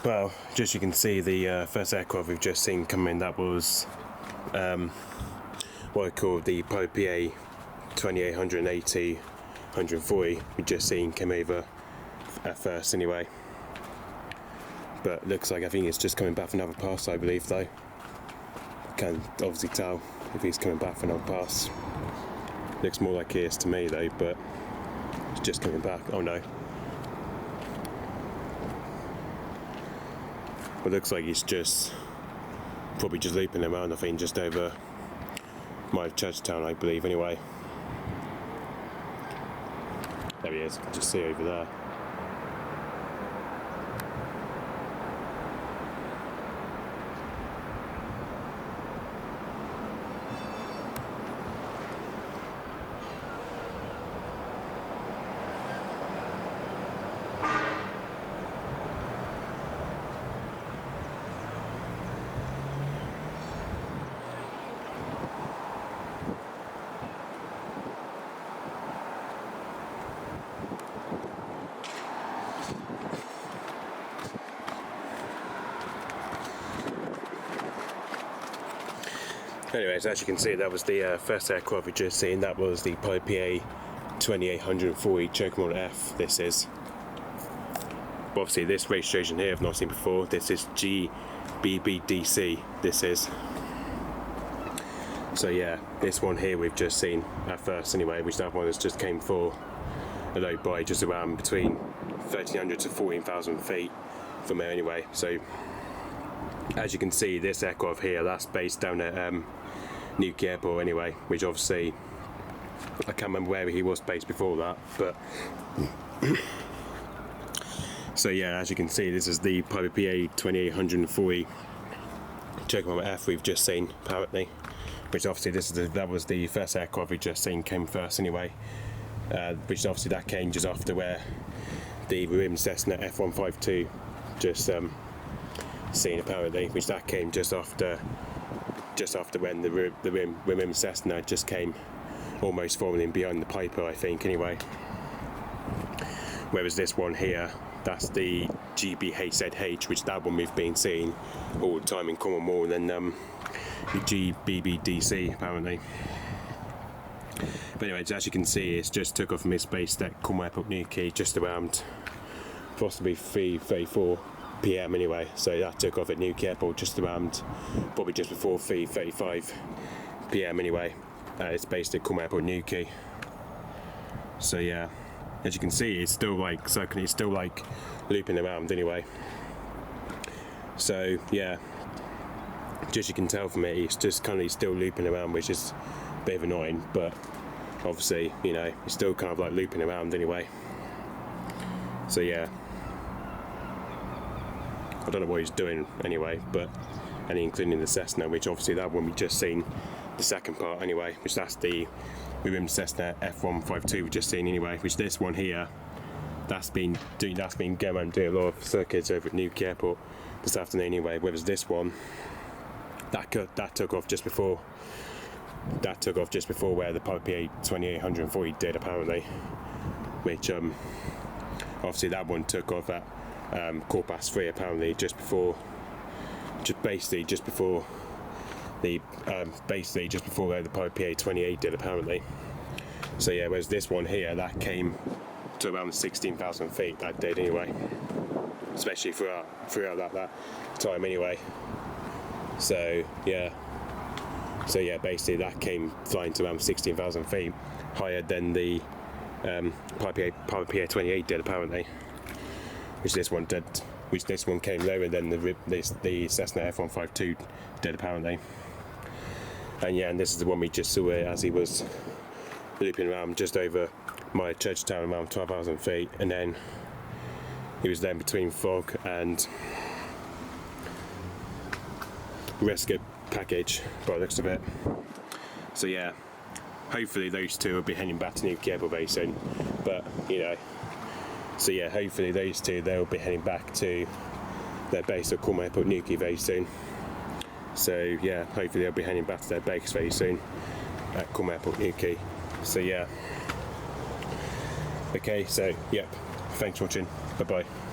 Well, just you can see the first aircraft we've just seen come in, that was what I call the PA 2880 140 we've just seen come over at first anyway. But looks like I think it's just coming back for another pass, I believe, though. Can't obviously tell if he's coming back for another pass. Looks more like he is to me though, but it's just coming back. Oh no. It looks like he's just probably just looping around, I think, just over my Churchtown, I believe, anyway. There he is, you can just see over there. Anyways, as you can see, that was the first aircraft we just seen. That was the PA 2840 Choke F. This is. But obviously, this registration here I've not seen before. This is G-BHZH. This is. So yeah, this one here we've just seen at first anyway, which that one has just came for a low by just around between 1300 to 14,000 feet from there anyway. So as you can see, this aircraft here, that's based down at Newquay Airport anyway, which obviously I can't remember where he was based before that, but so yeah, as you can see, this is the PA 2840 Choke F we've just seen apparently, which obviously that was the first aircraft we just seen came first anyway, which obviously that came just after where the Reims Cessna F.152 just seen apparently, which that came just after when the Reims Cessna just came almost falling behind the Piper, I think anyway. Whereas this one here, that's the G-BHZH, which that one we've been seeing all the time in common more than the G-BHZH apparently. But anyway, as you can see, it's just took off from his base at Common Airport Newquay just around possibly 3:34 PM anyway, so that took off at Newquay Airport just around probably just before 3:35 PM anyway. It's based at Common Airport Newquay. So yeah, as you can see, it's still like circling, it's still like looping around anyway. So yeah, just you can tell from it, it's just kind of still looping around, which is a bit of annoying, but obviously, you know, it's still kind of like looping around anyway. So yeah, I don't know what he's doing anyway, but and including the Cessna, which obviously that one we just seen the second part anyway, which that's the Reims Cessna F.152 we just seen anyway, which this one here, that's been going around doing a lot of circuits over at Newquay Airport this afternoon anyway. Whereas this one, that took off just before where the PA 2840 did apparently, which obviously that one took off at 3:15 apparently, just before the PA 28 did apparently. So yeah, whereas this one here, that came to around 16,000 feet that did anyway, especially throughout that time anyway. So yeah, basically that came flying to around 16,000 feet, higher than the PA 28 did apparently, which this one came lower than the Cessna F.152 did apparently. And yeah, and this is the one we just saw as he was looping around just over my Churchtown around 12,000 feet, and then he was then between fog and rescue package by the looks of it. So yeah, hopefully those two will be heading back to Newquay Airport very soon, but you know, so yeah, hopefully they'll be heading back to their base at Common Airport Newquay very soon. So yeah, hopefully they'll be heading back to their base very soon at Culm Airport, Newquay. So yeah. Okay, so yep, thanks for watching. Bye bye.